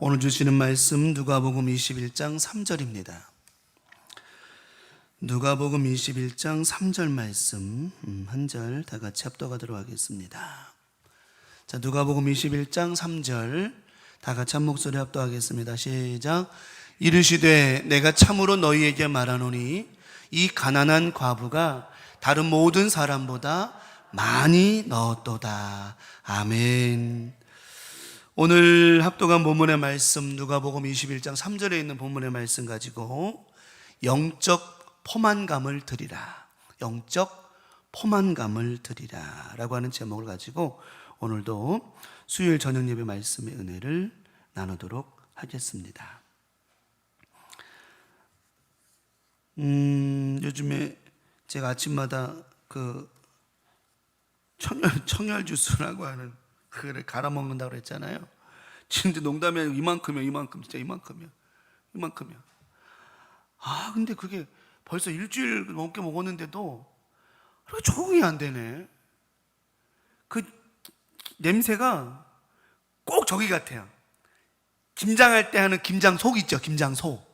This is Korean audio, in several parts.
오늘 주시는 말씀 누가복음 21장 3절입니다. 누가복음 21장 3절 말씀 한 절 다 같이 합독하도록 하겠습니다. 자, 누가복음 21장 3절 다 같이 한 목소리 합독하겠습니다. 시작. 이르시되 내가 참으로 너희에게 말하노니 이 가난한 과부가 다른 모든 사람보다 많이 넣었도다. 아멘. 오늘 합독한 본문의 말씀 누가복음 21장 3절에 있는 본문의 말씀 가지고 영적 포만감을 드리라, 영적 포만감을 드리라 라고 하는 제목을 가지고 오늘도 수요일 저녁 예배 말씀의 은혜를 나누도록 하겠습니다. 요즘에 제가 아침마다 그 청열 주스라고 하는 그거를 갈아 먹는다고 그랬잖아요. 진짜 농담이 아니고 이만큼 진짜 이만큼이야. 근데 그게 벌써 일주일 넘게 먹었는데도 그렇게 적응이 안 되네. 그 냄새가 꼭 저기 같아요. 김장할 때 하는 김장속 있죠, 김장속.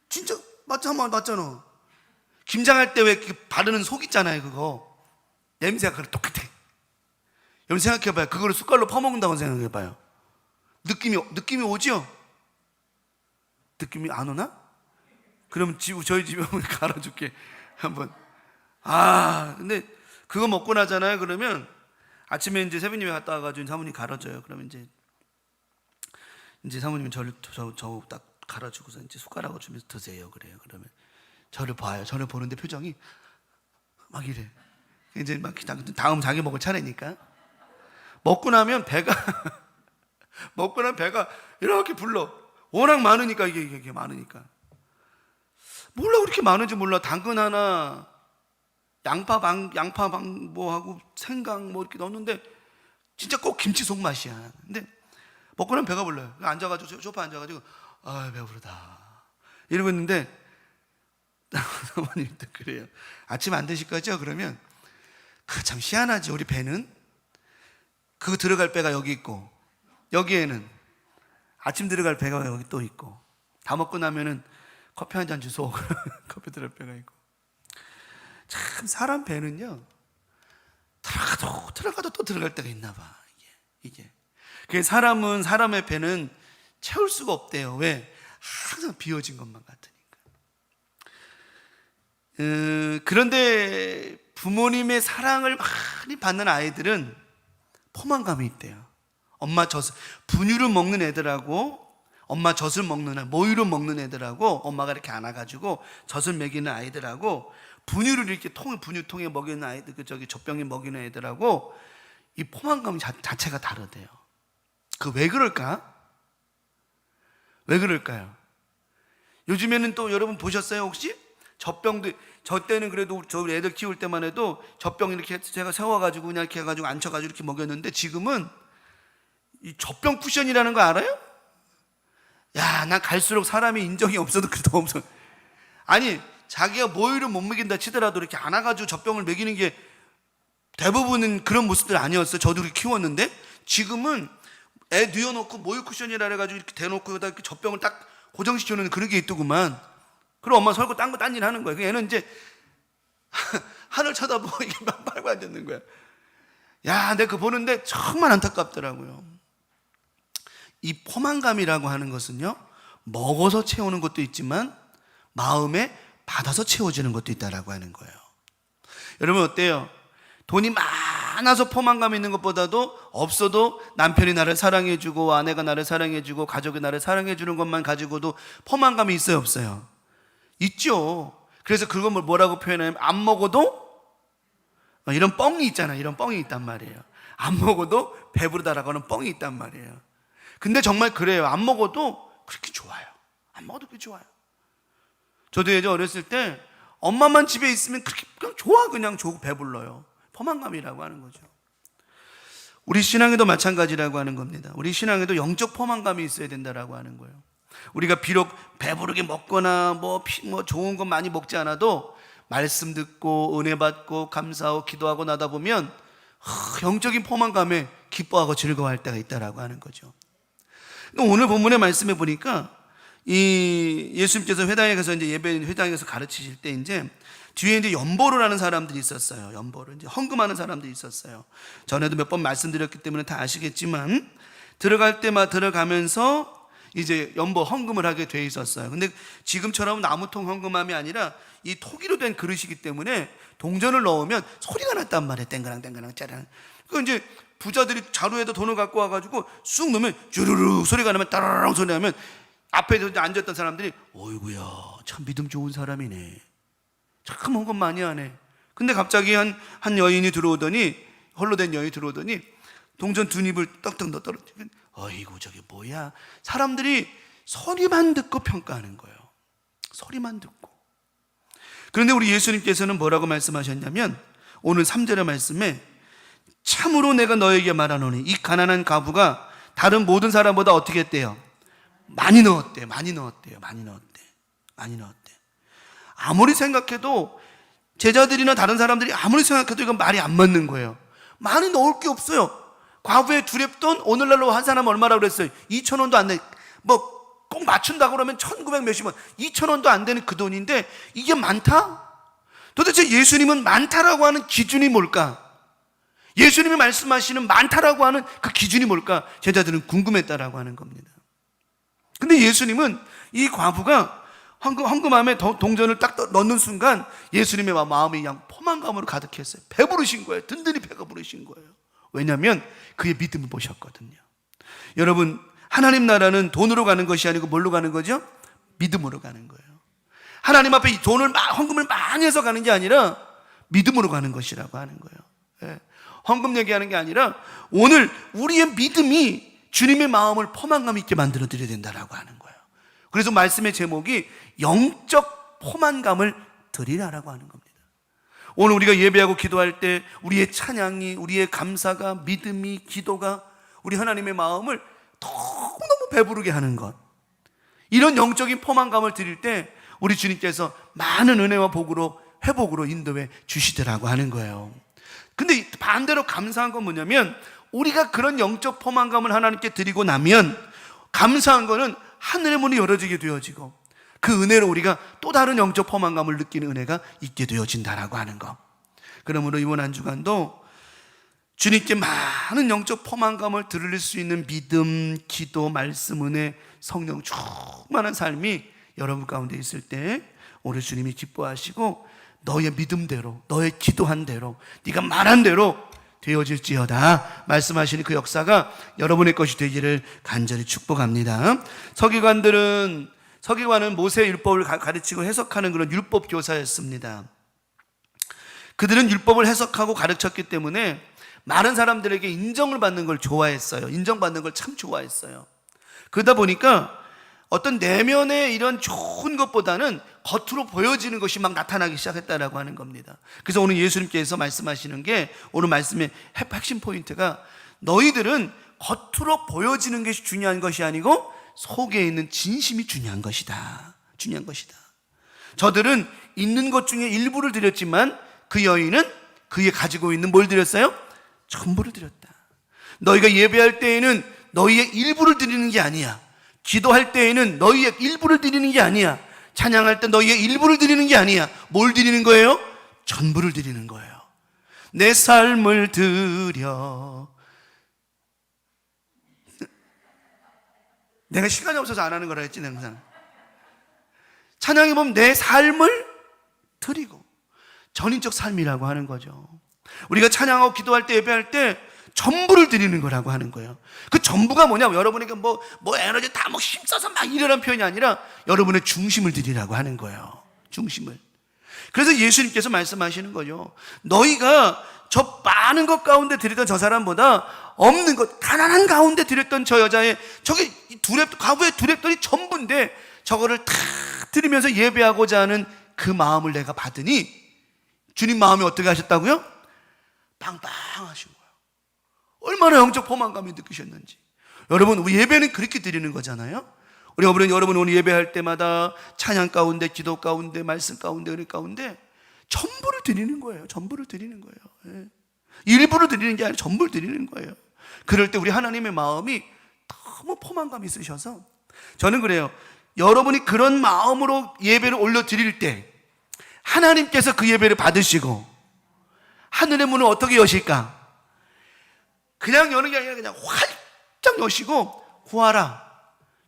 진짜 맞잖아. 김장할 때 왜 바르는 속 있잖아요, 그거. 냄새가 그래 똑같아. 여러분 생각해봐요. 그거를 숟갈로 퍼먹는다고 생각해봐요. 느낌이 오죠? 느낌이 안 오나? 그럼 저희 집에 한번 갈아줄게. 한번. 근데 그거 먹고 나잖아요. 그러면 아침에 이제 새벽님이 갔다 와가지고 사모님 갈아줘요. 그러면 이제 사모님은 저를 딱 갈아주고서 이제 숟가락을 주면서 드세요. 그래요. 그러면 저를 봐요. 저를 보는데 표정이 막 이래. 이제 막 다음 자기 먹을 차례니까. 먹고 나면 배가 이렇게 불러. 워낙 많으니까 이게 많으니까. 몰라 그렇게 많은지 몰라. 당근 하나, 양파 뭐하고 생강 뭐 이렇게 넣었는데 진짜 꼭 김치 속 맛이야. 근데 먹고 나면 배가 불러요. 앉아가지고 소파에 앉아가지고 배부르다 이러고 있는데 어머님도 그래요. 아침 안 드실 거죠? 그러면 참 희한하지. 우리 배는 그거 들어갈 배가 여기 있고 여기에는 아침 들어갈 배가 여기 또 있고 다 먹고 나면은 커피 한 잔 주소 커피 들어갈 배가 있고. 참 사람 배는요 들어가도 또 들어갈 때가 있나 봐. 이게 그래서 사람의 배는 채울 수가 없대요. 왜? 항상 비워진 것만 같으니까. 그런데 부모님의 사랑을 많이 받는 아이들은 포만감이 있대요. 분유를 먹는 애들하고 엄마 젖을 먹는 모유를 먹는 애들하고 엄마가 이렇게 안아가지고 젖을 먹이는 아이들하고 분유를 이렇게 분유통에 먹이는 아이들, 젖병에 먹이는 애들하고 이 포만감 자체가 다르대요. 왜 그럴까? 왜 그럴까요? 요즘에는 또 여러분 보셨어요 혹시? 저 때는 그래도 저 애들 키울 때만 해도 젖병 이렇게 제가 세워가지고 그냥 이렇게 해가지고 앉혀가지고 이렇게 먹였는데 지금은 이 젖병 쿠션이라는 거 알아요? 난 갈수록 사람이 인정이 없어도 그래도 없어. 아니 자기가 모유를 못 먹인다 치더라도 이렇게 안아가지고 젖병을 먹이는 게 대부분은 그런 모습들 아니었어요. 저도 그렇게 키웠는데 지금은 애 뉘어놓고 모유 쿠션이라 해가지고 이렇게 대놓고 여기다 이렇게 젖병을 딱 고정시켜놓는 그런 게 있더구만. 그럼 엄마 설거 딴 일 하는 거야. 얘는 이제 하늘 쳐다보고 이게 막 빨고 앉았는 거야. 내가 그거 보는데 정말 안타깝더라고요. 이 포만감이라고 하는 것은요, 먹어서 채우는 것도 있지만 마음에 받아서 채워지는 것도 있다라고 하는 거예요. 여러분 어때요? 돈이 많아서 포만감 있는 것보다도 없어도 남편이 나를 사랑해주고 아내가 나를 사랑해주고 가족이 나를 사랑해주는 것만 가지고도 포만감이 있어요 없어요? 있죠. 그래서 그걸 뭐라고 표현하면 안 먹어도 이런 뻥이 있잖아요. 이런 뻥이 있단 말이에요. 안 먹어도 배부르다라고 하는 뻥이 있단 말이에요. 근데 정말 그래요. 안 먹어도 그렇게 좋아요. 안 먹어도 그렇게 좋아요. 저도 예전 어렸을 때 엄마만 집에 있으면 그렇게 그냥 좋아. 그냥 배불러요. 포만감이라고 하는 거죠. 우리 신앙에도 마찬가지라고 하는 겁니다. 우리 신앙에도 영적 포만감이 있어야 된다라고 하는 거예요. 우리가 비록 배부르게 먹거나 뭐 좋은 것 많이 먹지 않아도 말씀 듣고 은혜 받고 감사하고 기도하고 나다 보면 영적인 포만감에 기뻐하고 즐거워할 때가 있다라고 하는 거죠. 오늘 본문의 말씀에 보니까 이 예수님께서 회당에 가서 이제 예배 회당에서 가르치실 때 이제 뒤에 이제 연보를 하는 사람들이 있었어요. 연보를 이제 헌금하는 사람들이 있었어요. 전에도 몇 번 말씀드렸기 때문에 다 아시겠지만 들어갈 때마다 들어가면서 이제 연보 헌금을 하게 돼 있었어요. 근데 지금처럼 나무통 헌금함이 아니라 이 토기로 된 그릇이기 때문에 동전을 넣으면 소리가 났단 말이에요. 땡그랑 땡그랑 짜랑. 그 이제 부자들이 자루에다 돈을 갖고 와가지고 쑥 넣으면 주르르 소리가 나면 따라랑 소리 나면 앞에 앉았던 사람들이 어이구야 참 믿음 좋은 사람이네. 참 헌금 많이 하네. 근데 갑자기 한 여인이 들어오더니 홀로 된 여인이 들어오더니 동전 두 입을 떡떡 넣어 떨어뜨리면 어이구 저게 뭐야. 사람들이 소리만 듣고 평가하는 거예요. 소리만 듣고. 그런데 우리 예수님께서는 뭐라고 말씀하셨냐면 오늘 3절의 말씀에 참으로 내가 너에게 말하노니 이 가난한 과부가 다른 모든 사람보다 어떻게 했대요? 많이 넣었대. 아무리 생각해도 제자들이나 다른 사람들이 아무리 생각해도 이건 말이 안 맞는 거예요. 많이 넣을 게 없어요. 과부의 두렙돈 오늘날로 한 사람 얼마라고 그랬어요? 2,000원도 안 돼. 뭐 꼭 맞춘다고 그러면 1,900 몇십 원, 2,000원도 안 되는 그 돈인데 이게 많다? 도대체 예수님은 많다라고 하는 기준이 뭘까? 예수님이 말씀하시는 많다라고 하는 그 기준이 뭘까? 제자들은 궁금했다라고 하는 겁니다. 근데 예수님은 이 과부가 헌금함에 동전을 딱 넣는 순간 예수님의 마음이 그냥 포만감으로 가득했어요. 배부르신 거예요. 든든히 배가 부르신 거예요. 왜냐하면 그의 믿음을 보셨거든요. 여러분, 하나님 나라는 돈으로 가는 것이 아니고 뭘로 가는 거죠? 믿음으로 가는 거예요. 하나님 앞에 이 돈을 헌금을 많이 해서 가는 게 아니라 믿음으로 가는 것이라고 하는 거예요. 예. 헌금 얘기하는 게 아니라 오늘 우리의 믿음이 주님의 마음을 포만감 있게 만들어 드려야 된다라고 하는 거예요. 그래서 말씀의 제목이 영적 포만감을 드리라라고 하는 겁니다. 오늘 우리가 예배하고 기도할 때 우리의 찬양이, 우리의 감사가, 믿음이, 기도가 우리 하나님의 마음을 너무너무 배부르게 하는 것, 이런 영적인 포만감을 드릴 때 우리 주님께서 많은 은혜와 복으로 회복으로 인도해 주시더라고 하는 거예요. 근데 반대로 감사한 건 뭐냐면 우리가 그런 영적 포만감을 하나님께 드리고 나면 감사한 거는 하늘의 문이 열어지게 되어지고 그 은혜로 우리가 또 다른 영적 포만감을 느끼는 은혜가 있게 되어진다라고 하는 거. 그러므로 이번 한 주간도 주님께 많은 영적 포만감을 드릴 수 있는 믿음, 기도, 말씀, 은혜, 성령 충만한 삶이 여러분 가운데 있을 때 오늘 주님이 기뻐하시고 너의 믿음대로, 너의 기도한 대로, 네가 말한 대로 되어질지어다 말씀하시는 그 역사가 여러분의 것이 되기를 간절히 축복합니다. 서기관은 모세의 율법을 가르치고 해석하는 그런 율법 교사였습니다. 그들은 율법을 해석하고 가르쳤기 때문에 많은 사람들에게 인정을 받는 걸 좋아했어요. 인정받는 걸 참 좋아했어요. 그러다 보니까 어떤 내면의 이런 좋은 것보다는 겉으로 보여지는 것이 막 나타나기 시작했다라고 하는 겁니다. 그래서 오늘 예수님께서 말씀하시는 게 오늘 말씀의 핵심 포인트가 너희들은 겉으로 보여지는 것이 중요한 것이 아니고 속에 있는 진심이 중요한 것이다. 중요한 것이다. 저들은 있는 것 중에 일부를 드렸지만 그 여인은 그에 가지고 있는 뭘 드렸어요? 전부를 드렸다. 너희가 예배할 때에는 너희의 일부를 드리는 게 아니야. 기도할 때에는 너희의 일부를 드리는 게 아니야. 찬양할 때 너희의 일부를 드리는 게 아니야. 뭘 드리는 거예요? 전부를 드리는 거예요. 내 삶을 드려. 내가 시간이 없어서 안 하는 거라 했지, 항상. 찬양해 보면 내 삶을 드리고 전인적 삶이라고 하는 거죠. 우리가 찬양하고 기도할 때 예배할 때 전부를 드리는 거라고 하는 거예요. 그 전부가 뭐냐? 여러분에게 뭐 에너지 다 힘써서 막 이러는 표현이 아니라 여러분의 중심을 드리라고 하는 거예요. 중심을. 그래서 예수님께서 말씀하시는 거죠. 너희가 저 많은 것 가운데 드리던 저 사람보다 없는 것, 가난한 가운데 드렸던 저 여자의 저게 과부의 두렙돈이 전부인데 저거를 다 드리면서 예배하고자 하는 그 마음을 내가 받으니 주님 마음이 어떻게 하셨다고요? 빵빵하신 거예요. 얼마나 영적 포만감이 느끼셨는지. 여러분, 우리 예배는 그렇게 드리는 거잖아요. 여러분 오늘 예배할 때마다 찬양 가운데, 기도 가운데, 말씀 가운데, 은혜 가운데 전부를 드리는 거예요. 전부를 드리는 거예요. 예. 일부러 드리는 게 아니라 전부를 드리는 거예요. 그럴 때 우리 하나님의 마음이 너무 포만감이 있으셔서 저는 그래요. 여러분이 그런 마음으로 예배를 올려드릴 때 하나님께서 그 예배를 받으시고 하늘의 문을 어떻게 여실까? 그냥 여는 게 아니라 그냥 활짝 여시고 구하라,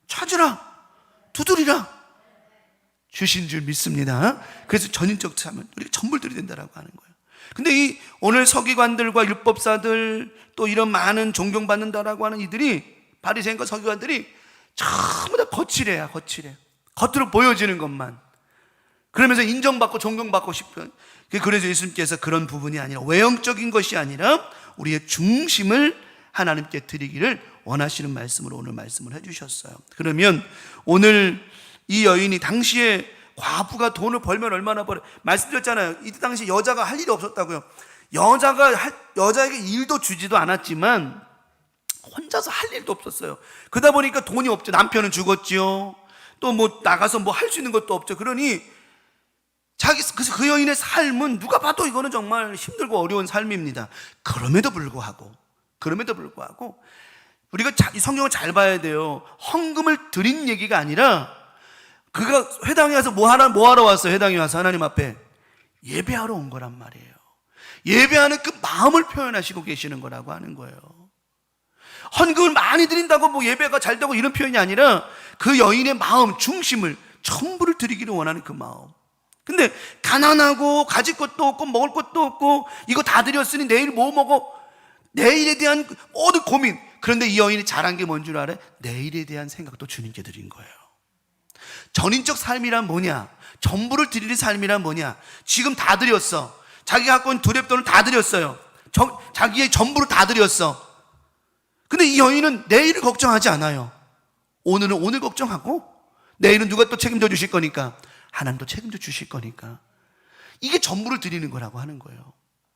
찾으라, 두드리라 주신 줄 믿습니다. 그래서 전인적 참은 우리가 전부를 드려야 된다고 하는 거예요. 근데 이 오늘 서기관들과 율법사들 또 이런 많은 존경받는다라고 하는 이들이 바리새인과 서기관들이 전부 다 거칠해야 거칠해. 겉으로 보여지는 것만. 그러면서 인정받고 존경받고 싶은. 그래서 예수님께서 그런 부분이 아니라 외형적인 것이 아니라 우리의 중심을 하나님께 드리기를 원하시는 말씀으로 오늘 말씀을 해주셨어요. 그러면 오늘 이 여인이 당시에 과부가 돈을 벌면 얼마나 벌어? 말씀드렸잖아요. 이때 당시 여자가 할 일이 없었다고요. 여자에게 일도 주지도 않았지만 혼자서 할 일도 없었어요. 그러다 보니까 돈이 없죠. 남편은 죽었지요. 또 뭐 나가서 뭐 할 수 있는 것도 없죠. 그러니 그래서 그 여인의 삶은 누가 봐도 이거는 정말 힘들고 어려운 삶입니다. 그럼에도 불구하고 우리가 이 성경을 잘 봐야 돼요. 헌금을 드린 얘기가 아니라 그가 회당에 와서 뭐 하러 왔어요? 회당에 와서 하나님 앞에 예배하러 온 거란 말이에요. 예배하는 그 마음을 표현하시고 계시는 거라고 하는 거예요. 헌금을 많이 드린다고 뭐 예배가 잘 되고 이런 표현이 아니라 그 여인의 마음, 중심을 전부를 드리기를 원하는 그 마음. 근데 가난하고 가질 것도 없고 먹을 것도 없고 이거 다 드렸으니 내일 뭐 먹어? 내일에 대한 모든 고민. 그런데 이 여인이 잘한 게 뭔 줄 알아요? 내일에 대한 생각도 주님께 드린 거예요. 전인적 삶이란 뭐냐? 전부를 드리는 삶이란 뭐냐? 지금 다 드렸어. 자기가 갖고 있는 두렙돈을 다 드렸어요. 자기의 전부를 다 드렸어. 근데 이 여인은 내일을 걱정하지 않아요. 오늘은 오늘 걱정하고 내일은 누가 또 책임져 주실 거니까 하나님도 책임져 주실 거니까 이게 전부를 드리는 거라고 하는 거예요.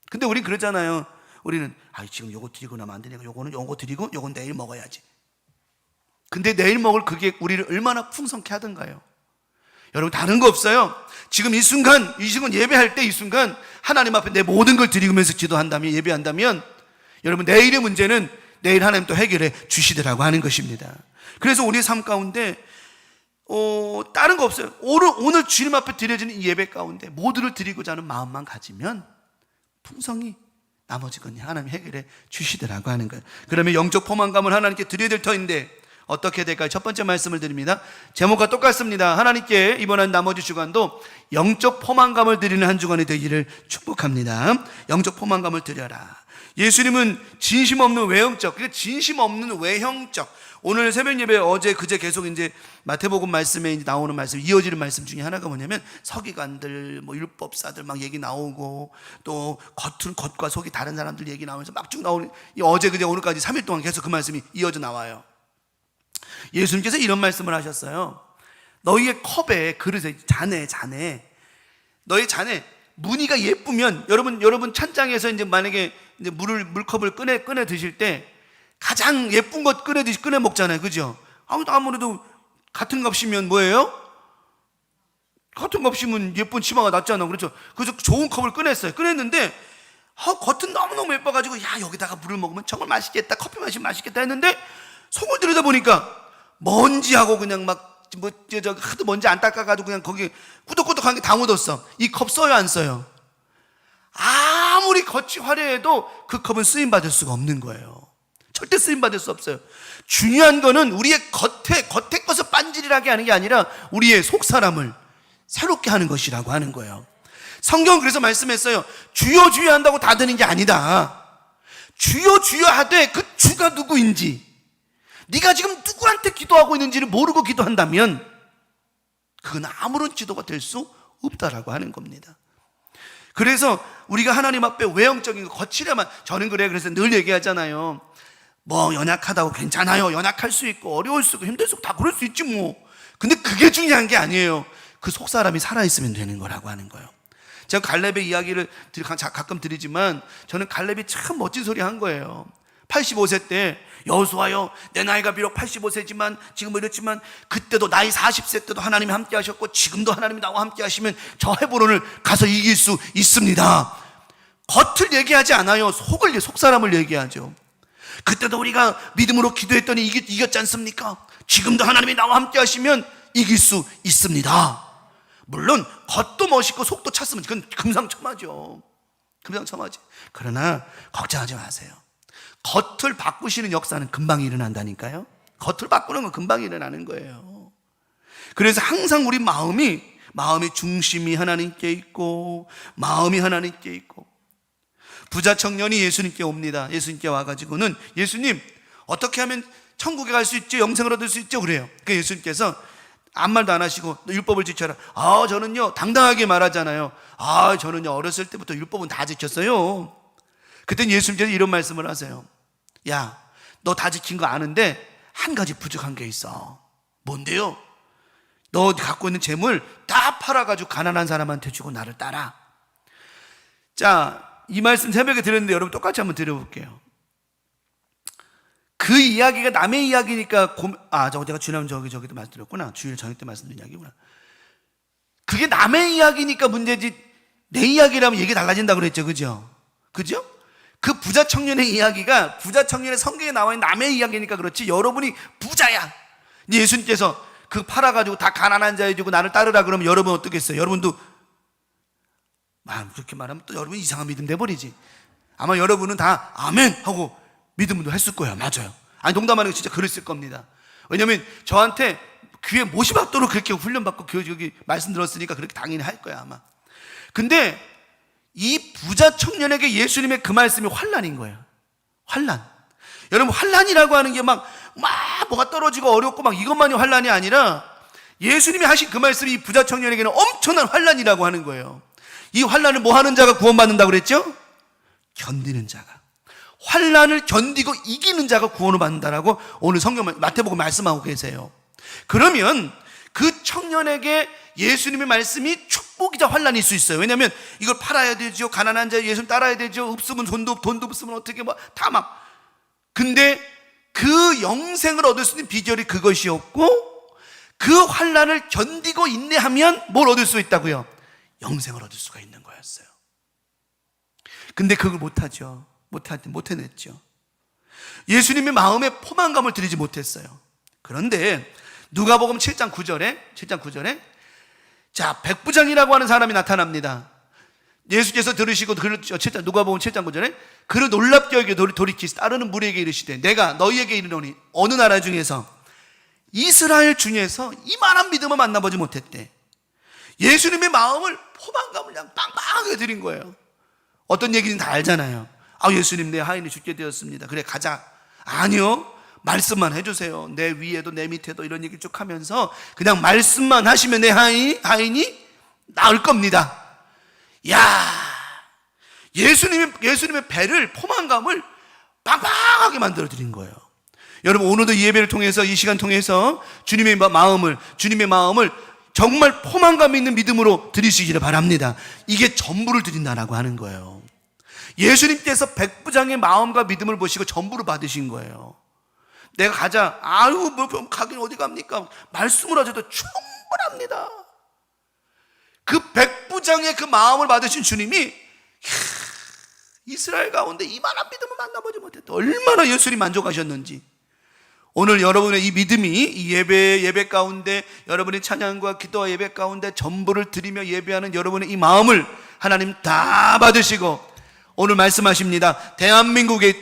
근데 우린 그러잖아요. 우리는 지금 요거 드리고 나면 안 되니까 요거는 요거 드리고 요건 내일 먹어야지. 근데 내일 먹을 그게 우리를 얼마나 풍성케 하던가요? 여러분 다른 거 없어요. 지금 이 순간 예배할 때 이 순간 하나님 앞에 내 모든 걸 드리면서 기도한다면 예배한다면 여러분 내일의 문제는 내일 하나님 또 해결해 주시더라고 하는 것입니다. 그래서 우리의 삶 가운데 다른 거 없어요. 오늘 주님 앞에 드려지는 이 예배 가운데 모두를 드리고자 하는 마음만 가지면 풍성이 나머지 건 하나님 해결해 주시더라고 하는 거예요. 그러면 영적 포만감을 하나님께 드려야 될 터인데 어떻게 될까요? 첫 번째 말씀을 드립니다. 제목과 똑같습니다. 하나님께 이번 한 나머지 주간도 영적 포만감을 드리는 한 주간이 되기를 축복합니다. 영적 포만감을 드려라. 예수님은 진심 없는 외형적, 진심 없는 외형적. 오늘 새벽 예배 어제 그제 계속 이제 마태복음 말씀에 이제 나오는 말씀, 이어지는 말씀 중에 하나가 뭐냐면 서기관들, 뭐 율법사들 막 얘기 나오고 또 겉과 속이 다른 사람들 얘기 나오면서 막 쭉 나오는 어제 그제 오늘까지 3일 동안 계속 그 말씀이 이어져 나와요. 예수님께서 이런 말씀을 하셨어요. 너희의 컵에 그릇에 잔에 너희 잔에 무늬가 예쁘면 여러분 찬장에서 이제 만약에 이제 물컵을 꺼내 드실 때 가장 예쁜 것 꺼내 먹잖아요. 그죠? 아무래도 같은 값이면 뭐예요? 같은 값이면 예쁜 치마가 낫잖아. 그렇죠? 그래서 좋은 컵을 꺼냈는데 겉은 너무너무 예뻐가지고 여기다가 물을 먹으면 정말 맛있겠다, 커피 마시면 맛있겠다 했는데 속을 들여다보니까 먼지하고 그냥 하도 먼지 안 닦아가지고 그냥 거기 꾸덕꾸덕한 게 다 묻었어. 이 컵 써요, 안 써요? 아무리 겉이 화려해도 그 컵은 쓰임받을 수가 없는 거예요. 절대 쓰임받을 수 없어요. 중요한 거는 우리의 겉에 것을 빤질하게 하는 게 아니라 우리의 속 사람을 새롭게 하는 것이라고 하는 거예요. 성경은 그래서 말씀했어요. 주여 주여 한다고 다 되는 게 아니다. 주여 주여 하되 그 주가 누구인지, 네가 지금 누구한테 기도하고 있는지를 모르고 기도한다면 그건 아무런 지도가 될 수 없다라고 하는 겁니다. 그래서 우리가 하나님 앞에 외형적인 거 거칠야만, 저는 그래요. 그래서 늘 얘기하잖아요. 뭐 연약하다고 괜찮아요. 연약할 수 있고 어려울 수 있고 힘들 수 있고 다 그럴 수 있지 뭐. 근데 그게 중요한 게 아니에요. 그 속 사람이 살아있으면 되는 거라고 하는 거예요. 제가 갈렙의 이야기를 가끔 드리지만 저는 갈렙이 참 멋진 소리 한 거예요. 85세 때 여호수아여, 내 나이가 비록 85세지만 지금 이렇지만 그때도 나이 40세 때도 하나님이 함께 하셨고 지금도 하나님이 나와 함께 하시면 저 헤브론을 가서 이길 수 있습니다. 겉을 얘기하지 않아요. 속 사람을 얘기하죠. 그때도 우리가 믿음으로 기도했더니 이겼지 않습니까? 지금도 하나님이 나와 함께 하시면 이길 수 있습니다. 물론 겉도 멋있고 속도 찼으면 그건 금상첨화죠. 금상첨화지. 그러나 걱정하지 마세요. 겉을 바꾸시는 역사는 금방 일어난다니까요. 겉을 바꾸는 건 금방 일어나는 거예요. 그래서 항상 우리 마음의 중심이 하나님께 있고, 마음이 하나님께 있고. 부자 청년이 예수님께 옵니다. 예수님께 와가지고는, 예수님, 어떻게 하면 천국에 갈 수 있죠? 영생을 얻을 수 있죠? 그래요. 그러니까 예수님께서 아무 말도 안 하시고 율법을 지켜라. 저는요 당당하게 말하잖아요. 저는요 어렸을 때부터 율법은 다 지켰어요. 그때 예수님께서 이런 말씀을 하세요. 야, 너 다 지킨 거 아는데 한 가지 부족한 게 있어. 뭔데요? 너 갖고 있는 재물 다 팔아가지고 가난한 사람한테 주고 나를 따라. 자, 이 말씀 새벽에 들었는데 여러분 똑같이 한번 들어볼게요. 그 이야기가 남의 이야기니까 내가 지난 저기도 말씀드렸구나. 주일 저녁 때 말씀드린 이야기구나. 그게 남의 이야기니까 문제지, 내 이야기라면 얘기 달라진다 그랬죠. 그죠? 그 부자 청년의 이야기가 부자 청년의 성경에 나와 있는 남의 이야기니까 그렇지, 여러분이 부자야. 예수님께서 그 팔아가지고 다 가난한 자에 주고 나를 따르라 그러면 여러분 어떻겠어요? 여러분도 그렇게 말하면 또 여러분 이상한 믿음 돼버리지. 아마 여러분은 다 아멘 하고 믿음도 했을 거예요. 맞아요. 아니, 농담하는 거 진짜 그랬을 겁니다. 왜냐면 저한테 귀에 못이 박도록 그렇게 훈련받고 여기 말씀 들었으니까 그렇게 당연히 할 거야 아마. 근데 이 부자 청년에게 예수님의 그 말씀이 환난인 거예요. 환난. 여러분, 환난이라고 하는 게 막 뭐가 떨어지고 어렵고 막 이것만이 환난이 아니라, 예수님이 하신 그 말씀이 이 부자 청년에게는 엄청난 환난이라고 하는 거예요. 이 환난을 뭐 하는 자가 구원받는다고 그랬죠? 견디는 자가. 환난을 견디고 이기는 자가 구원을 받는다라고 오늘 성경 마태복음 말씀하고 계세요. 그러면 그 청년에게 예수님의 말씀이 축복이자 환난일 수 있어요. 왜냐하면 이걸 팔아야 되죠. 가난한 자 예수님 따라야 되죠. 없으면 돈도 없으면 어떻게 다 막. 근데 그 영생을 얻을 수 있는 비결이 그것이었고, 그 환난을 견디고 인내하면 뭘 얻을 수 있다고요? 영생을 얻을 수가 있는 거였어요. 근데 그걸 못하죠. 못 해냈죠. 예수님의 마음에 포만감을 드리지 못했어요. 그런데 누가복음 7장 9절에 자, 백부장이라고 하는 사람이 나타납니다. 예수께서 들으시고 누가복음 7장 9절에 그를 놀랍게 여겨 돌이키시 따르는 무리에게 이르시되 내가 너희에게 이르노니 어느 나라 중에서 이스라엘 중에서 이만한 믿음을 만나보지 못했대. 예수님의 마음을 포만감을 그냥 빵빵하게 드린 거예요. 어떤 얘기인지 다 알잖아요. 예수님, 내 하인이 죽게 되었습니다. 그래, 가자. 아니요, 말씀만 해주세요. 내 위에도 내 밑에도 이런 얘기 쭉 하면서 그냥 말씀만 하시면 내 하인이 나을 겁니다. 야, 예수님의 배를, 포만감을 빵빵하게 만들어 드린 거예요. 여러분, 오늘도 이 예배를 통해서, 이 시간 통해서 주님의 마음을 정말 포만감 있는 믿음으로 드리시기를 바랍니다. 이게 전부를 드린다라고 하는 거예요. 예수님께서 백부장의 마음과 믿음을 보시고 전부를 받으신 거예요. 내가 가자. 가긴 어디 갑니까? 말씀을 하셔도 충분합니다. 그 백부장의 그 마음을 받으신 주님이 이스라엘 가운데 이만한 믿음을 만나보지 못했다. 얼마나 예수님이 만족하셨는지. 오늘 여러분의 이 믿음이 이 예배 가운데, 여러분의 찬양과 기도와 예배 가운데 전부를 드리며 예배하는 여러분의 이 마음을 하나님 다 받으시고, 오늘 말씀하십니다. 대한민국은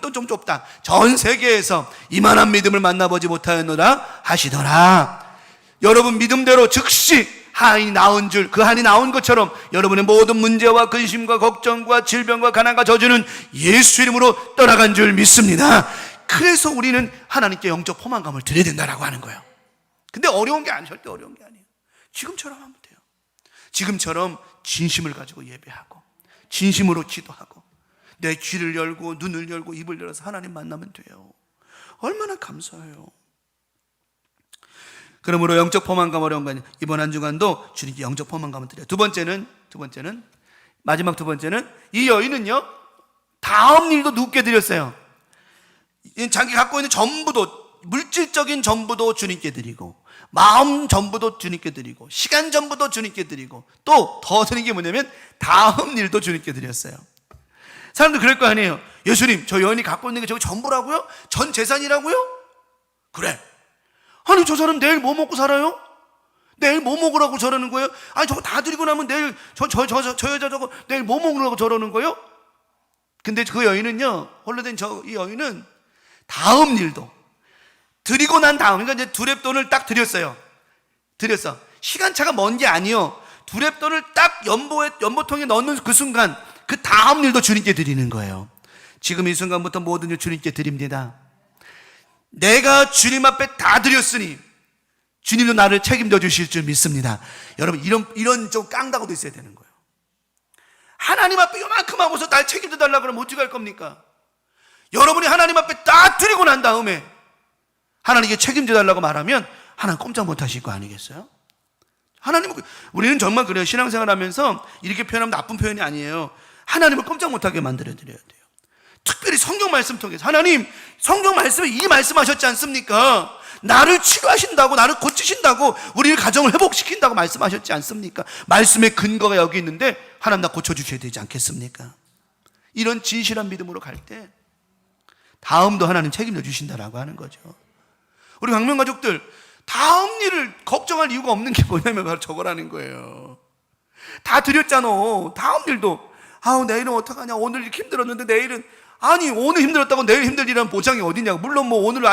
또 좀 좁다. 전 세계에서 이만한 믿음을 만나보지 못하였노라 하시더라. 여러분 믿음대로 즉시 하인이 나온 줄, 그 하인이 나온 것처럼 여러분의 모든 문제와 근심과 걱정과 질병과 가난과 저주는 예수 이름으로 떠나간 줄 믿습니다. 그래서 우리는 하나님께 영적 포만감을 드려야 된다라고 하는 거예요. 근데 어려운 게 아니에요. 절대 어려운 게 아니에요. 지금처럼 하면 돼요. 지금처럼 진심을 가지고 예배하고 진심으로 기도하고 내 귀를 열고 눈을 열고 입을 열어서 하나님 만나면 돼요. 얼마나 감사해요. 그러므로 영적 포만감 어려운 거 아니에요. 이번 한 주간도 주님께 영적 포만감을 드려요. 마지막 두 번째는 이 여인은요, 다음 일도 누구께 드렸어요? 자기 갖고 있는 전부도, 물질적인 전부도 주님께 드리고 마음 전부도 주님께 드리고 시간 전부도 주님께 드리고 또 더 드린 게 뭐냐면 다음 일도 주님께 드렸어요. 사람들 그럴 거 아니에요. 예수님, 저 여인이 갖고 있는 게 저게 전부라고요? 전 재산이라고요? 그래. 아니 저 사람 내일 뭐 먹고 살아요? 내일 뭐 먹으라고 저러는 거예요? 아니 저거 다 드리고 나면 내일 저 여자 저거 내일 뭐 먹으라고 저러는 거예요? 근데 그 여인은요, 홀로 된 이 여인은 다음 일도 드리고 난 다음, 그러니까 이제 두렙돈을 딱 드렸어요. 드렸어. 시간차가 먼 게 아니요. 두렙돈을 딱 연보통에 넣는 그 순간 그 다음 일도 주님께 드리는 거예요. 지금 이 순간부터 모든 일 주님께 드립니다. 내가 주님 앞에 다 드렸으니 주님도 나를 책임져 주실 줄 믿습니다. 여러분 이런 좀 깡다구도 있어야 되는 거예요. 하나님 앞에 요만큼 하고서 날 책임져 달라고 그러면 어떻게 할 겁니까? 여러분이 하나님 앞에 다 드리고 난 다음에 하나님께 책임져 달라고 말하면 하나님 꼼짝 못 하실 거 아니겠어요? 하나님은, 우리는 정말 그래요. 신앙생활 하면서 이렇게 표현하면 나쁜 표현이 아니에요. 하나님을 꼼짝 못하게 만들어 드려야 돼요. 특별히 성경 말씀 통해서 하나님, 성경 말씀에 이 말씀하셨지 않습니까? 나를 치료하신다고, 나를 고치신다고, 우리 가정을 회복시킨다고 말씀하셨지 않습니까? 말씀의 근거가 여기 있는데 하나님 나 고쳐주셔야 되지 않겠습니까? 이런 진실한 믿음으로 갈 때 다음도 하나님 책임져 주신다라고 하는 거죠. 우리 광명 가족들, 다음 일을 걱정할 이유가 없는 게 뭐냐면 바로 저거라는 거예요. 다 드렸잖아. 다음 일도 아우 내일은 어떡하냐, 오늘 이렇게 힘들었는데 내일은, 아니 오늘 힘들었다고 내일 힘들 일이라는 보장이 어디냐고. 물론 뭐 오늘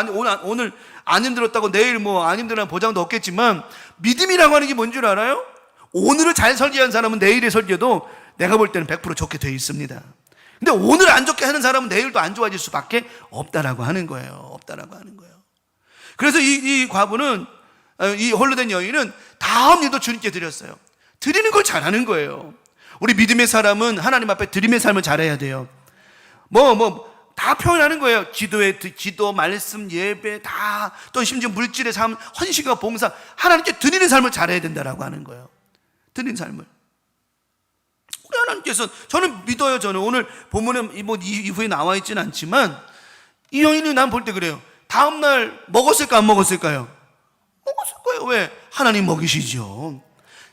안 힘들었다고 내일 뭐 안 힘들다는 보장도 없겠지만, 믿음이라고 하는 게 뭔 줄 알아요? 오늘을 잘 설계한 사람은 내일의 설계도 내가 볼 때는 100% 좋게 되어 있습니다. 근데 오늘 안 좋게 하는 사람은 내일도 안 좋아질 수밖에 없다라고 하는 거예요. 없다라고 하는 거예요. 그래서 이 과부는, 이 홀로 된 여인은 다음 일도 주님께 드렸어요. 드리는 걸 잘하는 거예요. 우리 믿음의 사람은 하나님 앞에 드림의 삶을 잘해야 돼요. 다 표현하는 거예요. 기도, 말씀, 예배, 다, 또 심지어 물질의 삶, 헌신과 봉사, 하나님께 드리는 삶을 잘해야 된다라고 하는 거예요. 드리는 삶을. 우리 하나님께서, 저는 믿어요. 저는 오늘 본문에 이후에 나와 있지는 않지만, 이 여인이 난 볼 때 그래요. 다음날 먹었을까 안 먹었을까요? 먹었을 거예요. 왜? 하나님 먹이시죠.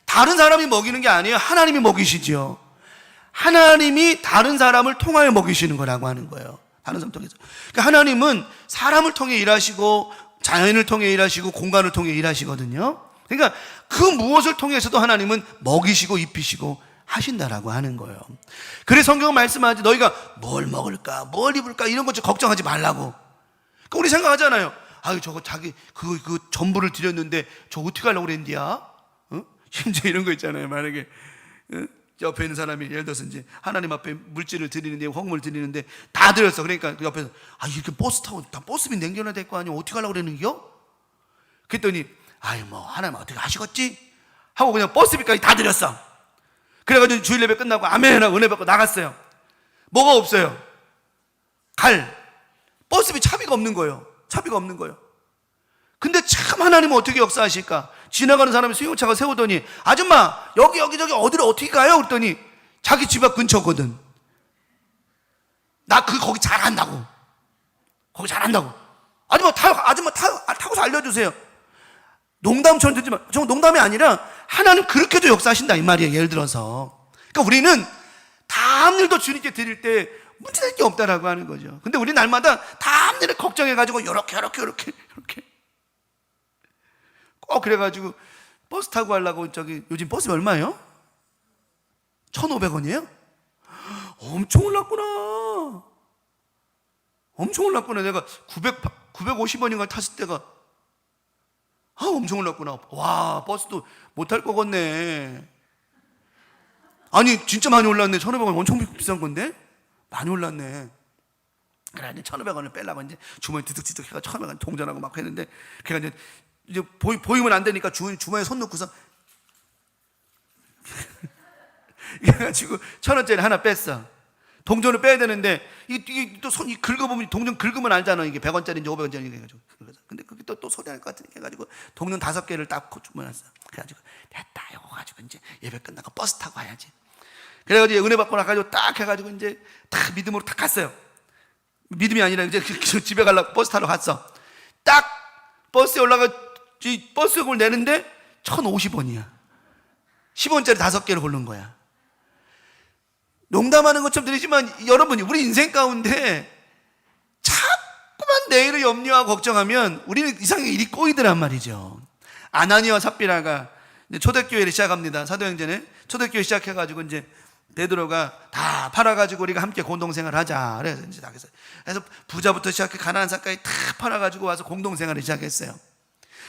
다른 사람이 먹이는 게 아니에요. 하나님이 먹이시죠. 하나님이 다른 사람을 통하여 먹이시는 거라고 하는 거예요. 다른 사람 통해서. 그러니까 하나님은 사람을 통해 일하시고 자연을 통해 일하시고 공간을 통해 일하시거든요. 그러니까 그 무엇을 통해서도 하나님은 먹이시고 입히시고 하신다라고 하는 거예요. 그래서 성경은 말씀하지, 너희가 뭘 먹을까 뭘 입을까 이런 것 좀 걱정하지 말라고. 그러니까 우리 생각하잖아요. 아유 저거 자기 그 전부를 드렸는데 저 어떻게 하려고 그랬는데야? 심지어 이런 거 있잖아요. 만약에 옆에 있는 사람이 예를 들어서 이제 하나님 앞에 물질을 드리는데, 헌금을 드리는데 다 드렸어. 그러니까 그 옆에서 이렇게 버스 타고 다 버스비 남겨놔야 될 거 아니야, 어떻게 하려고 그랬는겨? 그랬더니 하나님 어떻게 하시겠지? 하고 그냥 버스비까지 다 드렸어. 그래가지고 주일 예배 끝나고 아멘 하고 은혜 받고 나갔어요. 뭐가 없어요? 버스비 차비가 없는 거예요. 차비가 없는 거예요. 근데 참 하나님은 어떻게 역사하실까? 지나가는 사람이 승용차가 세우더니, 아줌마 여기 저기 어디로 어떻게 가요? 그랬더니 자기 집 앞 근처거든. 나 거기 잘 안다고. 거기 잘 안다고. 아줌마 타고서 알려주세요. 농담처럼 듣지만 저 농담이 아니라 하나님 그렇게도 역사하신다 이 말이에요. 예를 들어서. 그러니까 우리는 다음 일도 주님께 드릴 때 문제될 게 없다라고 하는 거죠. 근데 우리 날마다 다음 일을 걱정해가지고 요렇게 그래가지고 버스 타고 가려고, 요즘 버스 얼마예요? 1,500원이에요? 엄청 올랐구나. 내가 950원인가 탔을 때가 엄청 올랐구나. 와, 버스도 못 탈 거겠네. 아니 진짜 많이 올랐네. 1,500원 엄청 비싼 건데 많이 올랐네. 그래, 이제 1,500원을 빼려고 이제 주머니 뒤득뒤득 해가 1,500원 동전하고 막 했는데, 걔가 이제 보이면 안 되니까 주머니에 손 넣고서 그래가지고 1,000원짜리 하나 뺐어. 동전을 빼야 되는데 이게 또 손이 긁어보면, 동전 긁으면 알잖아. 이게 100원짜리인지 500원짜리인지 해가지고. 근데 그게 또 소리 날 것 같으니까 해가지고 동전 5개를 딱 주문했어. 그래가지고 됐다 이거 가지고 이제 예배 끝나고 버스 타고 가야지. 그래가지고 은혜 받고 나가지고 딱 해가지고 이제 딱 믿음으로 딱 갔어요. 믿음이 아니라 이제 집에 가려고 버스 타러 갔어. 딱 버스에 올라가 버스요금을 내는데 1,050원이야. 10원짜리 5개를 고른 거야. 농담하는 것처럼 들리지만 여러분, 우리 인생 가운데 자꾸만 내일을 염려하고 걱정하면 우리는 이상하게 일이 꼬이더란 말이죠. 아나니아와 삽비라가 초대교회를 시작합니다. 사도행전에 초대교회 시작해가지고 이제 베드로가 다 팔아가지고 우리가 함께 공동생활을 하자. 그래서 이제 그래서 부자부터 시작해 가난한 사람까지 다 팔아가지고 와서 공동생활을 시작했어요.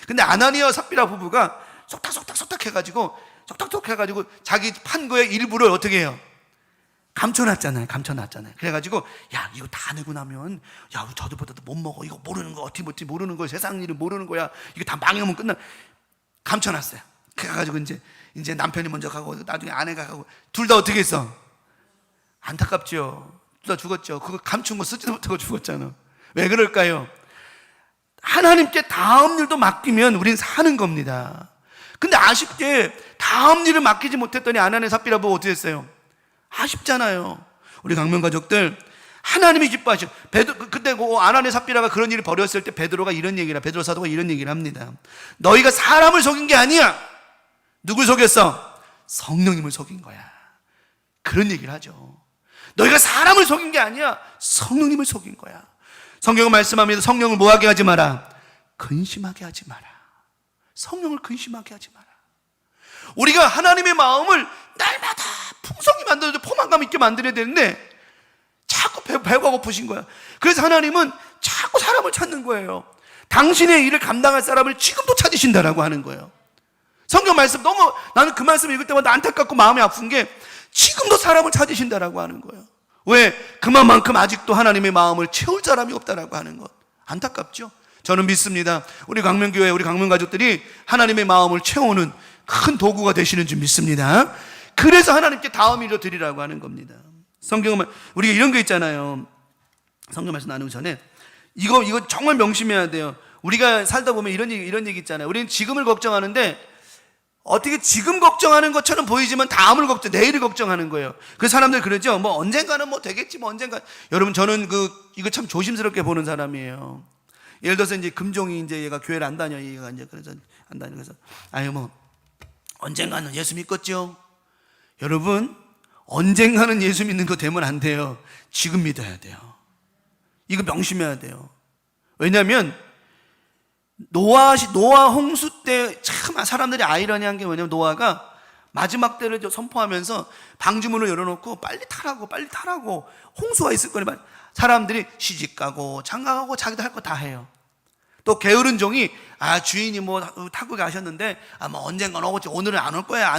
근데 아나니아와 삽비라 부부가 속닥속닥 해가지고 자기 판 거에 일부를 어떻게 해요? 감춰놨잖아요. 그래가지고 야, 이거 다 내고 나면 야, 우리 저들보다도 못 먹어. 이거 모르는 거 어떻게 모르는 거야. 세상 일을 모르는 거야. 이거 다 망하면 끝나. 감춰놨어요. 그래가지고 이제 남편이 먼저 가고 나중에 아내가 가고 둘 다 어떻게 했어? 안타깝죠. 둘 다 죽었죠. 그거 감춘 거 쓰지도 못하고 죽었잖아. 왜 그럴까요? 하나님께 다음 일도 맡기면 우린 사는 겁니다. 근데 아쉽게 다음 일을 맡기지 못했더니 아나니아 삽비라 부부 어떻게 했어요? 아쉽잖아요. 우리 강명 가족들, 하나님이 기뻐하시고 그때 아나니아 삽비라가 그런 일을 벌였을 때 베드로 사도가 이런 얘기를 합니다. 너희가 사람을 속인 게 아니야. 누굴 속였어? 성령님을 속인 거야. 그런 얘기를 하죠. 너희가 사람을 속인 게 아니야. 성령님을 속인 거야. 성경은 말씀합니다. 성령을 뭐하게 하지 마라? 근심하게 하지 마라. 성령을 근심하게 하지 마라. 우리가 하나님의 마음을 날마다 풍성히 만들어서 포만감 있게 만들어야 되는데 자꾸 배가 고프신 거야. 그래서 하나님은 자꾸 사람을 찾는 거예요. 당신의 일을 감당할 사람을 지금도 찾으신다라고 하는 거예요. 성경 말씀 너무 나는 그 말씀 읽을 때마다 안타깝고 마음이 아픈 게 지금도 사람을 찾으신다라고 하는 거예요. 왜? 그만큼 아직도 하나님의 마음을 채울 사람이 없다라고 하는 것. 안타깝죠? 저는 믿습니다. 우리 강명교회, 우리 강명 가족들이 하나님의 마음을 채우는 큰 도구가 되시는 줄 믿습니다. 그래서 하나님께 다음 일로 드리라고 하는 겁니다. 성경은 우리가 이런 거 있잖아요. 성경 말씀 나누기 전에 이거 정말 명심해야 돼요. 우리가 살다 보면 이런 얘기 있잖아요. 우리는 지금을 걱정하는데 어떻게 지금 걱정하는 것처럼 보이지만 내일을 걱정하는 거예요. 그 사람들 그러죠. 뭐 언젠가는 뭐 되겠지, 뭐 언젠가. 여러분, 저는 이거 참 조심스럽게 보는 사람이에요. 예를 들어서 이제 금종이 이제 얘가 교회를 안 다녀. 얘가 이제 그래서 안 다녀. 그래서 뭐 언젠가는 예수 믿겠죠. 여러분, 언젠가는 예수 믿는 거 되면 안 돼요. 지금 믿어야 돼요. 이거 명심해야 돼요. 왜냐하면 노아 홍수 때 참 사람들이 아이러니한 게 뭐냐면 노아가 마지막 때를 선포하면서 방주문을 열어놓고 빨리 타라고 홍수가 있을 거니 사람들이 시집가고 장가가고 자기도 할 거 다 해요. 또 게으른 종이 주인이 뭐 타고 가셨는데 뭐 언젠가 오겠지, 오늘은 안 올 거야.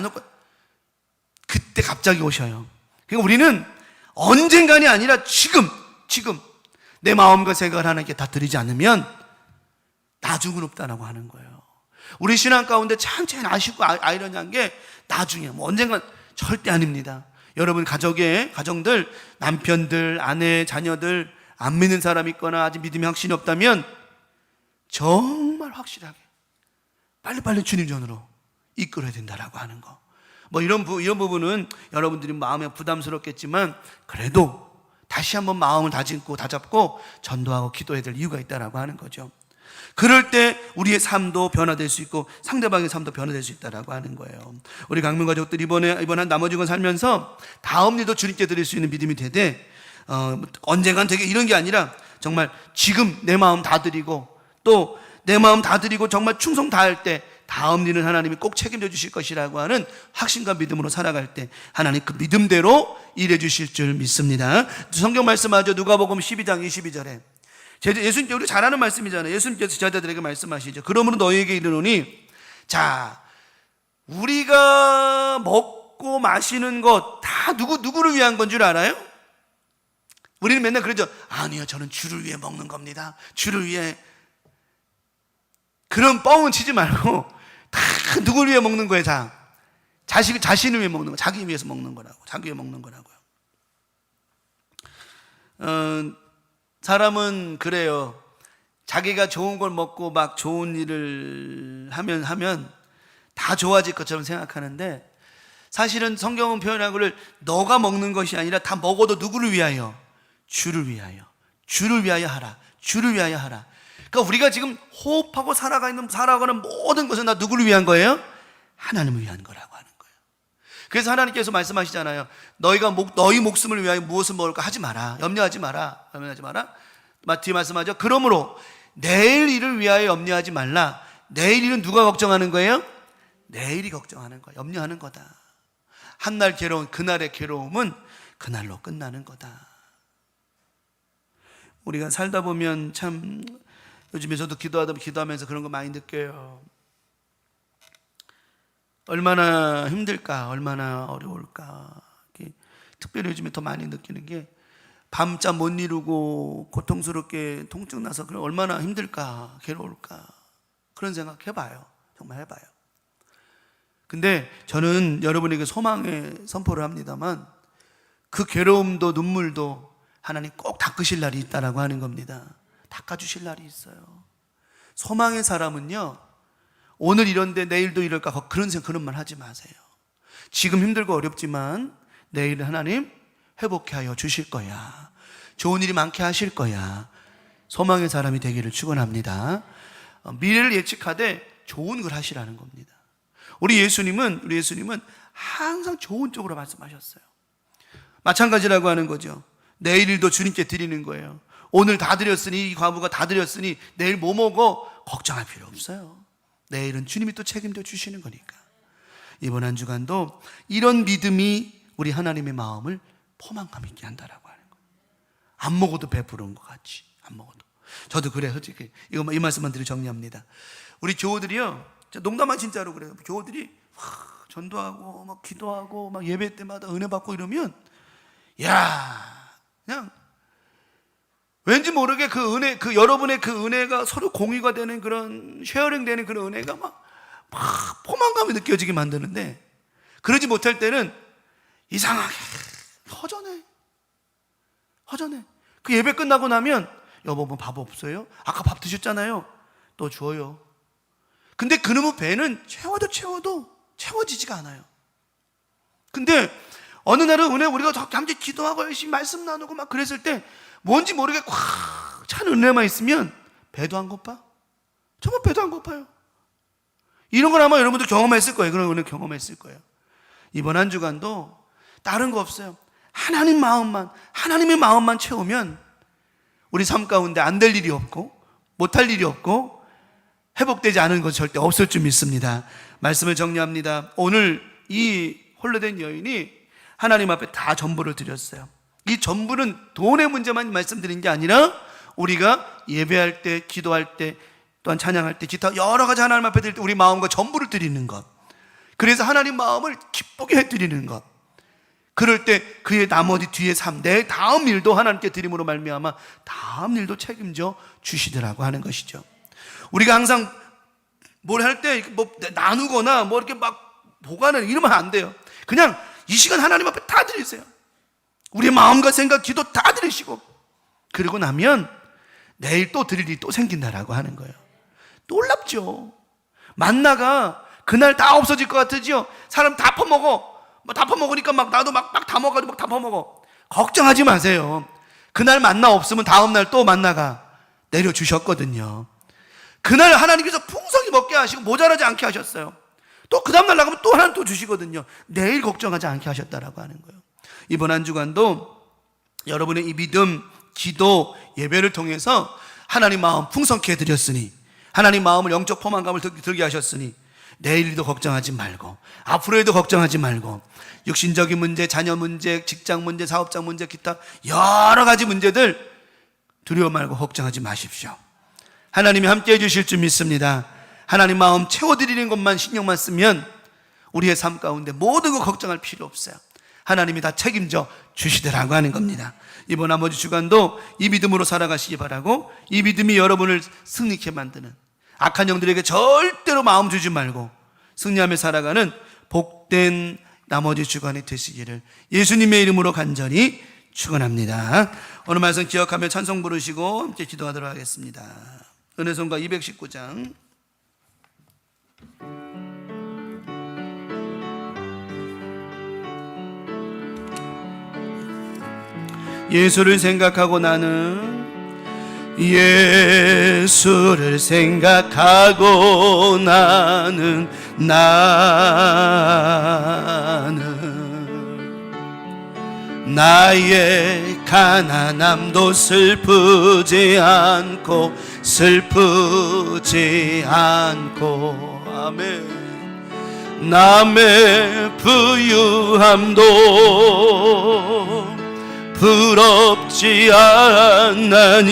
그때 갑자기 오셔요. 그러니까 우리는 언젠간이 아니라 지금 내 마음과 생각을 하나님께 다 드리지 않으면 나중은 없다라고 하는 거예요. 우리 신앙 가운데 참 제일 아쉽고 아이러니한 게 나중에 뭐 언젠간 절대 아닙니다. 여러분 가정들, 남편들, 아내, 자녀들 안 믿는 사람이 있거나 아직 믿음이 확신이 없다면 정말 확실하게 빨리빨리 주님 전으로 이끌어야 된다라고 하는 거. 뭐 이런 부분은 여러분들이 마음에 부담스럽겠지만 그래도 다시 한번 마음을 다잡고 전도하고 기도해야 될 이유가 있다라고 하는 거죠. 그럴 때 우리의 삶도 변화될 수 있고 상대방의 삶도 변화될 수 있다라고 하는 거예요. 우리 강명 가족들 이번 한 나머지 건 살면서 다음 일도 주님께 드릴 수 있는 믿음이 되되 언젠간 되게 이런 게 아니라 정말 지금 내 마음 다 드리고 또 내 마음 다 드리고 정말 충성 다할 때 다음 일은 하나님이 꼭 책임져 주실 것이라고 하는 확신과 믿음으로 살아갈 때 하나님 그 믿음대로 일해 주실 줄 믿습니다. 성경 말씀하죠. 누가복음 12장 22절에 예수님께 우리 잘 아는 말씀이잖아요. 예수님께서 제자들에게 말씀하시죠. 그러므로 너희에게 이르노니 자 우리가 먹고 마시는 것 다 누구를 위한 건 줄 알아요? 우리는 맨날 그러죠. 아니요, 저는 주를 위해 먹는 겁니다. 주를 위해. 그런 뻥은 치지 말고 다 누구를 위해 먹는 거예요. 다 자신을 위해 먹는 거, 자기 위해서 먹는 거라고. 자기 위해 먹는 거라고요. 사람은 그래요. 자기가 좋은 걸 먹고 막 좋은 일을 하면 다 좋아질 것처럼 생각하는데 사실은 성경은 표현하기를 너가 먹는 것이 아니라 다 먹어도 누구를 위하여? 주를 위하여. 주를 위하여 하라. 주를 위하여 하라. 그러니까 우리가 지금 호흡하고 살아가는 모든 것은 다 누구를 위한 거예요? 하나님을 위한 거라고 하는 거예요. 그래서 하나님께서 말씀하시잖아요. 너희 목숨을 위하여 무엇을 먹을까 하지 마라. 염려하지 마라. 뒤에 말씀하죠. 그러므로 내일 일을 위하여 염려하지 말라. 내일 일은 누가 걱정하는 거예요? 내일이 걱정하는 거야. 염려하는 거다. 한날 괴로운 그날의 괴로움은 그날로 끝나는 거다. 우리가 살다 보면 참 요즘에 저도 기도하면서 그런 거 많이 느껴요. 얼마나 힘들까, 얼마나 어려울까. 특별히 요즘에 더 많이 느끼는 게 밤잠 못 이루고 고통스럽게 통증 나서 얼마나 힘들까, 괴로울까. 그런 생각 해봐요. 정말 해봐요. 근데 저는 여러분에게 소망의 선포를 합니다만 그 괴로움도 눈물도 하나님 꼭 닦으실 날이 있다라고 하는 겁니다. 닦아주실 날이 있어요. 소망의 사람은요, 오늘 이런데 내일도 이럴까 그런 말 하지 마세요. 지금 힘들고 어렵지만 내일은 하나님 회복케 하여 주실 거야. 좋은 일이 많게 하실 거야. 소망의 사람이 되기를 축원합니다. 미래를 예측하되 좋은 걸 하시라는 겁니다. 우리 예수님은 항상 좋은 쪽으로 말씀하셨어요. 마찬가지라고 하는 거죠. 내일 일도 주님께 드리는 거예요. 오늘 다 드렸으니, 이 과부가 다 드렸으니 내일 뭐 먹어? 걱정할 필요 없어요. 내일은 주님이 또 책임져 주시는 거니까. 이번 한 주간도 이런 믿음이 우리 하나님의 마음을 포만감 있게 한다라고 하는 거예요. 안 먹어도 배부른 것 같이. 안 먹어도. 저도 그래요. 솔직히 이 말씀만 드리고 정리합니다. 우리 교우들이요, 농담만 진짜로 그래요. 교우들이 전도하고 막 기도하고 막 예배 때마다 은혜 받고 이러면 그냥 왠지 모르게 여러분의 그 은혜가 서로 공유가 되는 그런 쉐어링 되는 그런 은혜가 막 포만감이 느껴지게 만드는데, 그러지 못할 때는 이상하게 허전해. 그 예배 끝나고 나면 여보 뭐 밥 없어요? 아까 밥 드셨잖아요. 또 줘요. 근데 그놈의 배는 채워도 채워지지가 않아요. 근데 어느 날은 우리가 함께 기도하고 열심히 말씀 나누고 막 그랬을 때 뭔지 모르게 꽉 찬 은혜만 있으면 배도 안 고파. 정말 배도 안 고파요. 이런 걸 아마 여러분도 경험했을 거예요. 그런 은혜 경험했을 거예요. 이번 한 주간도 다른 거 없어요. 하나님의 마음만 채우면 우리 삶 가운데 안 될 일이 없고 못할 일이 없고 회복되지 않은 것 절대 없을 줄 믿습니다. 말씀을 정리합니다. 오늘 이 홀로 된 여인이 하나님 앞에 다 전부를 드렸어요. 이 전부는 돈의 문제만 말씀드린 게 아니라 우리가 예배할 때, 기도할 때, 또한 찬양할 때, 기타 여러 가지 하나님 앞에 드릴 때 우리 마음과 전부를 드리는 것. 그래서 하나님 마음을 기쁘게 해드리는 것. 그럴 때 그의 나머지 뒤에 삶, 내 다음 일도 하나님께 드림으로 말미암아 다음 일도 책임져 주시더라고 하는 것이죠. 우리가 항상 뭘 할 때 뭐 나누거나 뭐 이렇게 막 보관을 이러면 안 돼요. 그냥 이 시간 하나님 앞에 다 드리세요. 우리의 마음과 생각, 기도 다 드리시고, 그러고 나면 내일 또 드릴 일이 또 생긴다라고 하는 거예요. 놀랍죠. 만나가 그날 다 없어질 것 같으지요. 사람 다 퍼먹어. 다 퍼먹으니까 나도 막 다 먹어가지고 막 다 퍼먹어. 걱정하지 마세요. 그날 만나 없으면 다음날 또 만나가 내려주셨거든요. 그날 하나님께서 풍성히 먹게 하시고 모자라지 않게 하셨어요. 또 그 다음날 나가면 또 하나님 또 주시거든요. 내일 걱정하지 않게 하셨다라고 하는 거예요. 이번 한 주간도 여러분의 이 믿음, 기도, 예배를 통해서 하나님 마음 풍성케 해드렸으니, 하나님 마음을 영적 포만감을 들게 하셨으니 내일도 걱정하지 말고 앞으로에도 걱정하지 말고 육신적인 문제, 자녀 문제, 직장 문제, 사업장 문제, 기타 여러 가지 문제들 두려워 말고 걱정하지 마십시오. 하나님이 함께 해주실 줄 믿습니다. 하나님 마음 채워드리는 것만 신경만 쓰면 우리의 삶 가운데 모든 거 걱정할 필요 없어요. 하나님이 다 책임져 주시더라고 하는 겁니다. 이번 나머지 주간도 이 믿음으로 살아가시기 바라고, 이 믿음이 여러분을 승리케 만드는, 악한 영들에게 절대로 마음 주지 말고 승리하며 살아가는 복된 나머지 주간이 되시기를 예수님의 이름으로 간절히 축원합니다. 오늘 말씀 기억하며 찬송 부르시고 함께 기도하도록 하겠습니다. 은혜송가 219장. 예수를 생각하고 나는 예수를 생각하고 나는 나의 가난함도 슬프지 않고 아멘. 남의 부유함도 부럽지 않나니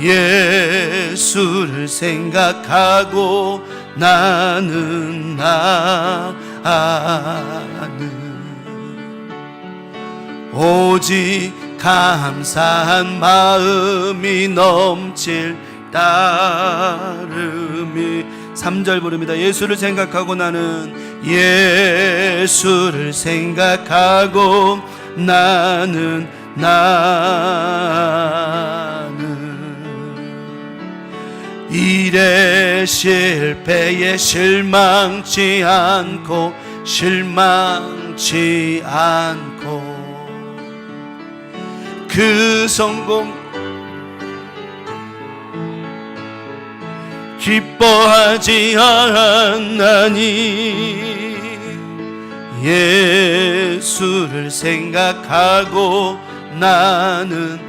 예수를 생각하고 나는 오직 감사한 마음이 넘칠 따름이 3절 부릅니다. 예수를 생각하고 나는 예수를 생각하고 나는 일에 실패에 실망치 않고 그 성공 기뻐하지 않나니 예수를 생각하고 나는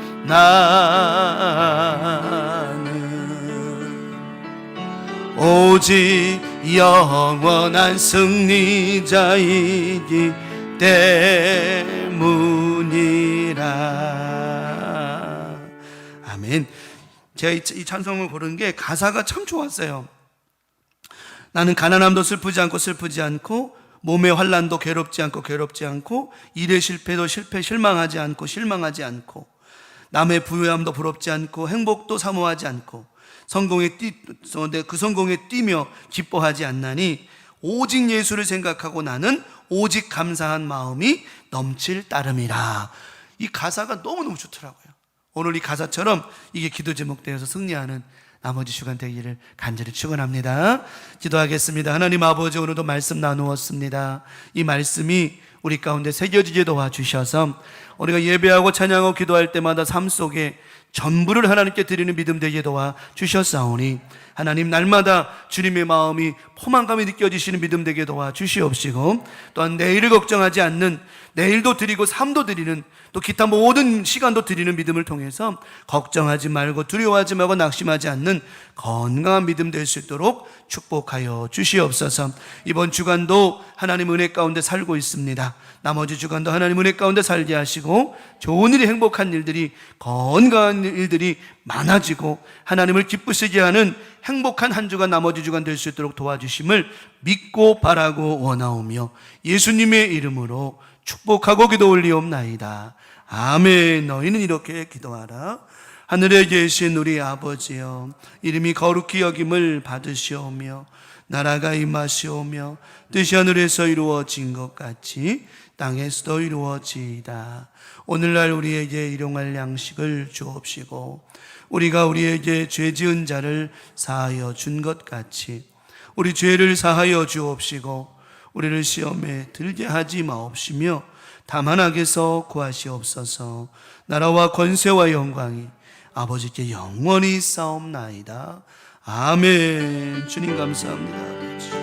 오직 영원한 승리자이기 때문이라. 아멘. 제가 이 찬송을 고른 게 가사가 참 좋았어요. 나는 가난함도 슬프지 않고 몸의 환난도 괴롭지 않고 일의 실패도 실망하지 않고 남의 부유함도 부럽지 않고 행복도 사모하지 않고 그 성공에 뛰며 기뻐하지 않나니 오직 예수를 생각하고 나는 오직 감사한 마음이 넘칠 따름이라. 이 가사가 너무너무 좋더라고요. 오늘 이 가사처럼 이게 기도 제목 되어서 승리하는 나머지 시간 되기를 간절히 축원합니다. 기도하겠습니다. 하나님 아버지, 오늘도 말씀 나누었습니다. 이 말씀이 우리 가운데 새겨지게 도와주셔서 우리가 예배하고 찬양하고 기도할 때마다 삶 속에 전부를 하나님께 드리는 믿음 되게 도와주셨사오니 하나님, 날마다 주님의 마음이 포만감이 느껴지시는 믿음 되게 도와주시옵시고, 또한 내일을 걱정하지 않는, 내일도 드리고 삶도 드리는, 또 기타 모든 시간도 드리는 믿음을 통해서 걱정하지 말고 두려워하지 말고 낙심하지 않는 건강한 믿음 될 수 있도록 축복하여 주시옵소서. 이번 주간도 하나님 은혜 가운데 살고 있습니다. 나머지 주간도 하나님 은혜 가운데 살게 하시고 좋은 일이, 행복한 일들이, 건강한 일들이 많아지고 하나님을 기쁘시게 하는 행복한 한 주간, 나머지 주간 될 수 있도록 도와주심을 믿고 바라고 원하오며 예수님의 이름으로 축복하고 기도 올리옵나이다. 아멘. 너희는 이렇게 기도하라. 하늘에 계신 우리 아버지여, 이름이 거룩히 여김을 받으시오며 나라가 임하시오며 뜻이 하늘에서 이루어진 것 같이 땅에서도 이루어지이다. 오늘날 우리에게 일용할 양식을 주옵시고 우리가 우리에게 죄 지은 자를 사하여 준 것 같이 우리 죄를 사하여 주옵시고 우리를 시험에 들게 하지 마옵시며 다만 악에서 구하시옵소서. 나라와 권세와 영광이 아버지께 영원히 싸움나이다. 아멘. 주님 감사합니다. 아버지.